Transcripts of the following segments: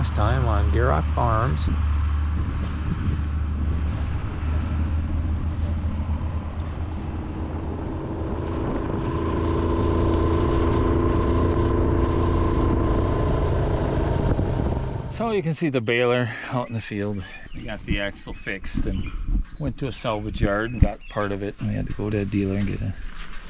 last time on Gierok Farms. So you can see the baler out in the field. We got the axle fixed and went to a salvage yard and got part of it. And we had to go to a dealer and get a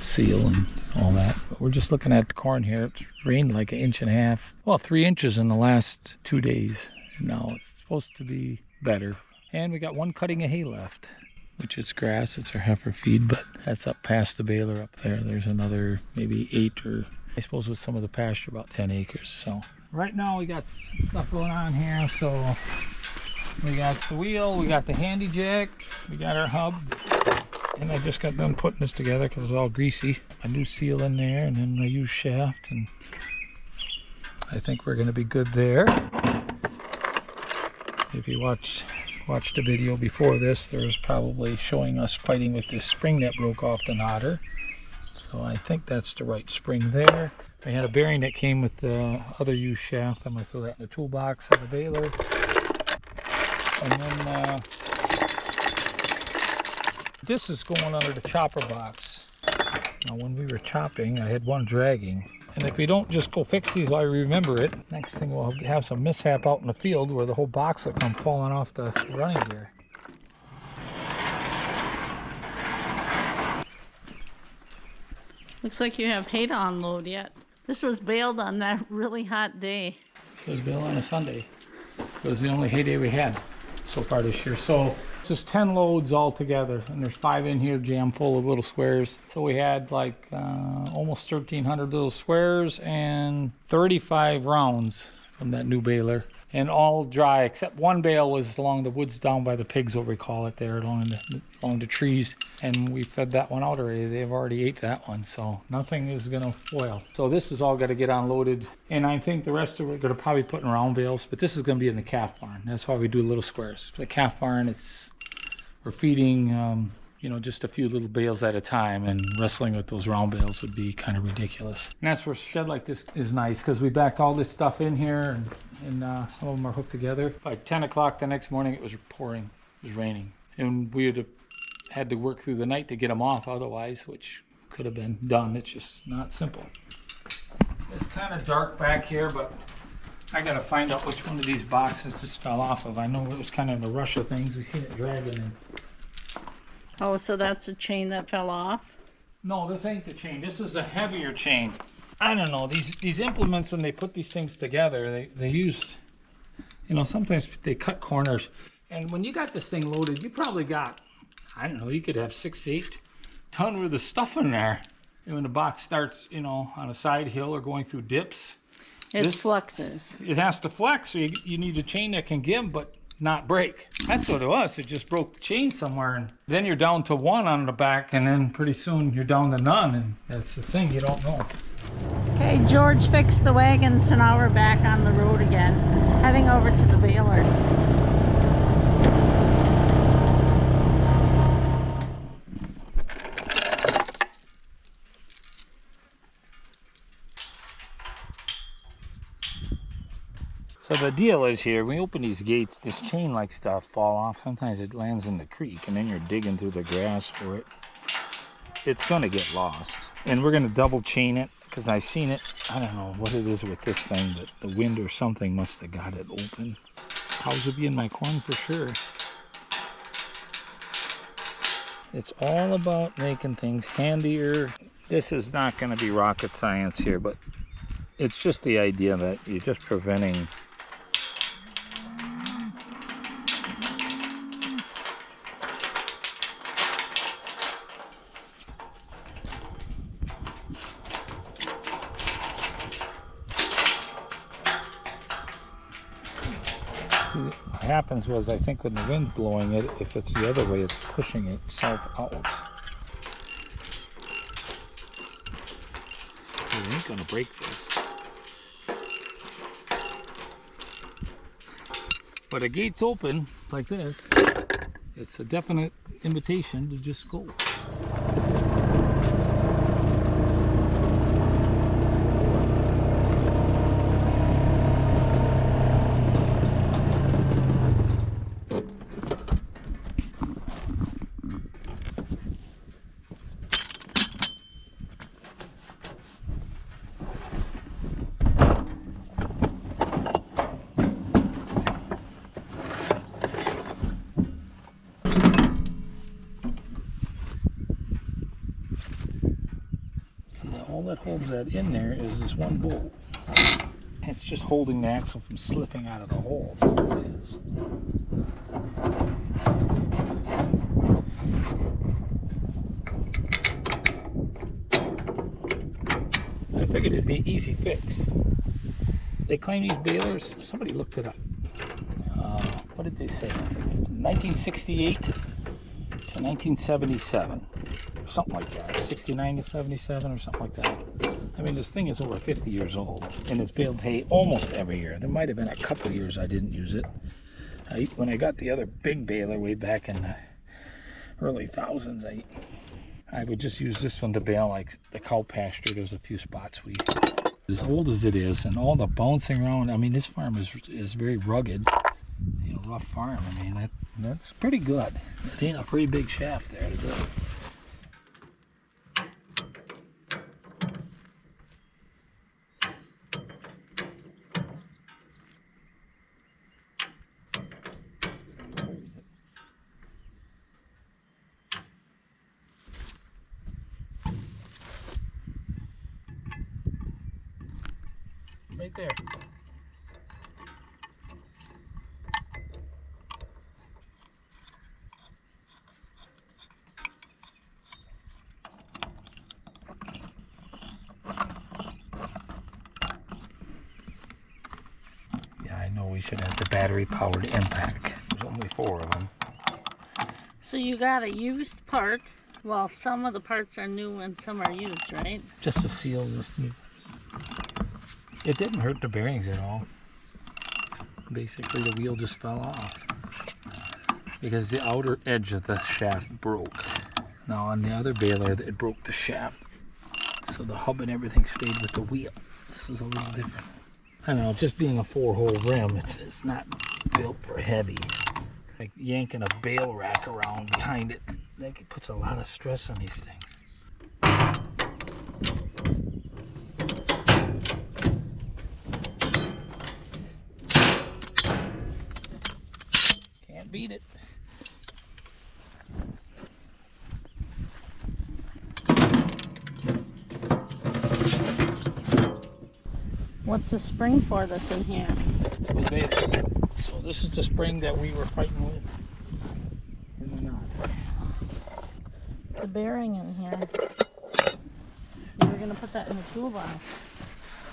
seal and all that. But we're just looking at the corn here. It's rained like 1.5 inches. Well, 3 inches in the last 2 days. And now it's supposed to be better. And we got 1 cutting of hay left, which is grass. It's our heifer feed, but that's up past the baler up there. There's another maybe 8 or I suppose with some of the pasture about 10 acres. So right now we got stuff going on here. So we got the wheel, we got the handy jack, we got our hub. And I just got done putting this together because it's all greasy. A new seal in there and then a used shaft, and I think we're going to be good there. If you watched the video before this, there was probably showing us fighting with this spring that broke off the knotter. So I think that's the right spring there. I had a bearing that came with the other used shaft. I'm going to throw that in the toolbox of the baler. And then this is going under the chopper box. Now when we were chopping, I had one dragging. And if we don't just go fix these while I remember it, next thing we'll have some mishap out in the field where the whole box will come falling off the running gear. Looks like you have hay to unload yet. This was baled on that really hot day. It was baled on a Sunday. It was the only hay day we had so far this year. So it's just 10 loads all together, and there's 5 in here jammed full of little squares. So we had like almost 1,300 little squares and 35 rounds from that new baler. And all dry, except one bale was along the woods down by the pigs, what we call it there, along the trees. And we fed that one out already. They've already ate that one, so nothing is gonna spoil. So this is all gotta get unloaded. And I think the rest of it we're gonna probably put in round bales, but this is gonna be in the calf barn. That's why we do little squares. The calf barn, we're feeding, just a few little bales at a time, and wrestling with those round bales would be kind of ridiculous. And that's where a shed like this is nice, because we backed all this stuff in here, and some of them are hooked together. By 10 o'clock the next morning, it was pouring, it was raining. And we had to work through the night to get them off otherwise, which could have been done. It's just not simple. It's kind of dark back here, but I got to find out which one of these boxes this fell off of. I know it was kind of in the rush of things. We seen it dragging in. Oh, so that's the chain that fell off? No, this ain't the chain. This is a heavier chain. I don't know. These implements, when they put these things together, they use, sometimes they cut corners. And when you got this thing loaded, you probably got, I don't know, you could have 6 to 8 ton worth of stuff in there. And when the box starts, on a side hill or going through dips, it fluxes. It has to flex, so you need a chain that can give but not break. That's what it was. It just broke the chain somewhere, and then you're down to 1 on the back, and then pretty soon you're down to none, and that's the thing, you don't know. Okay, George fixed the wagon, so now we're back on the road again, heading over to the baler. So the deal is here, when we open these gates, this chain like stuff fall off. Sometimes it lands in the creek, and then you're digging through the grass for it. It's gonna get lost. And we're gonna double chain it, because I've seen it. I don't know what it is with this thing, but the wind or something must have got it open. Cows will be in my corn for sure. It's all about making things handier. This is not gonna be rocket science here, but it's just the idea that you're just preventing what happens was, I think when the wind's blowing it, if it's the other way, it's pushing itself out. You ain't gonna break this. But a gate's open like this, it's a definite invitation to just go. all that holds that in there is this one bolt. It's just holding the axle from slipping out of the hole. That's all it is. I figured it'd be an easy fix. They claim these balers, somebody looked it up. What did they say? 1968 to 1977. Something like that. 69 to 77 or something like that. I mean, this thing is over 50 years old, and it's baled hay almost every year. There might have been a couple of years I didn't use it. When I got the other big baler way back in the early thousands, I would just use this one to bale like the cow pasture. There's a few spots as old as it is, and all the bouncing around. I mean, this farm is very rugged, you know, rough farm. I mean, that's pretty good. It ain't a pretty big shaft there to do it. Right there. Yeah, I know we should have the battery powered impact. There's only 4 of them. So you got a used part, while some of the parts are new and some are used, right? Just to seal this new. It didn't hurt the bearings at all. Basically, the wheel just fell off because the outer edge of the shaft broke. Now on the other baler, it broke the shaft, so the hub and everything stayed with the wheel. This is a little different. I don't know, just being a 4-hole rim, it's not built for heavy. Like yanking a bale rack around behind it, it puts a lot of stress on these things. Beat it. What's the spring for that's in here? So this is the spring that we were fighting with. In the knot. The bearing in here. You were gonna put that in the toolbox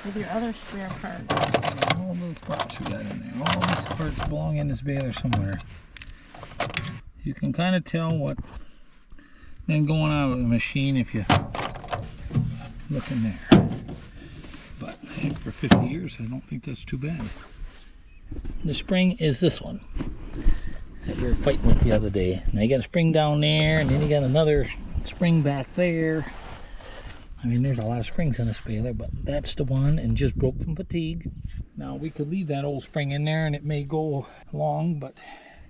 with your other spare parts. All those parts we got in there. All these parts belong in this baler somewhere. You can kind of tell what's been going on with the machine if you look in there. But heck, for 50 years, I don't think that's too bad. The spring is this one that we were fighting with the other day. Now you got a spring down there, and then you got another spring back there. I mean, there's a lot of springs in this baler, but that's the one, and just broke from fatigue. Now we could leave that old spring in there and it may go long, but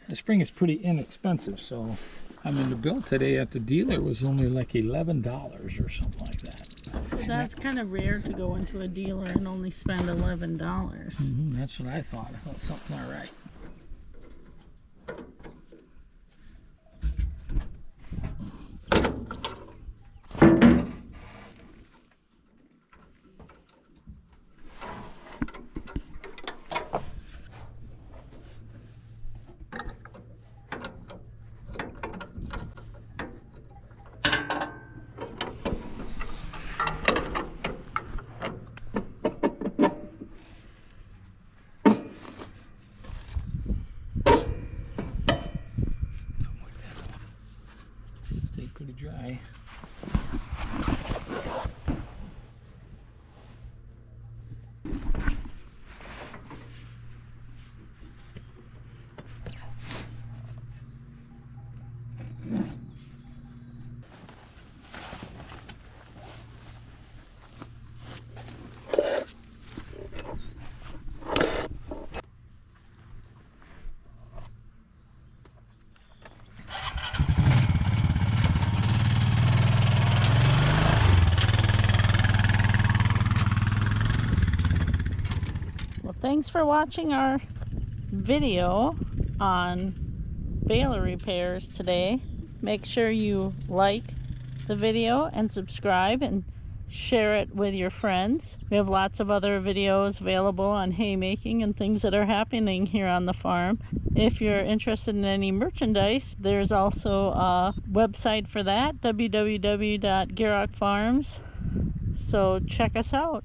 the spring is pretty inexpensive. So, I mean, the bill today at the dealer was only like $11 or something like that. That's kind of rare to go into a dealer and only spend $11. That's what I thought. I thought something all right. Pretty dry. Thanks for watching our video on baler repairs today. Make sure you like the video and subscribe and share it with your friends. We have lots of other videos available on haymaking and things that are happening here on the farm. If you're interested in any merchandise, there's also a website for that, www.Gierok Farms. So check us out.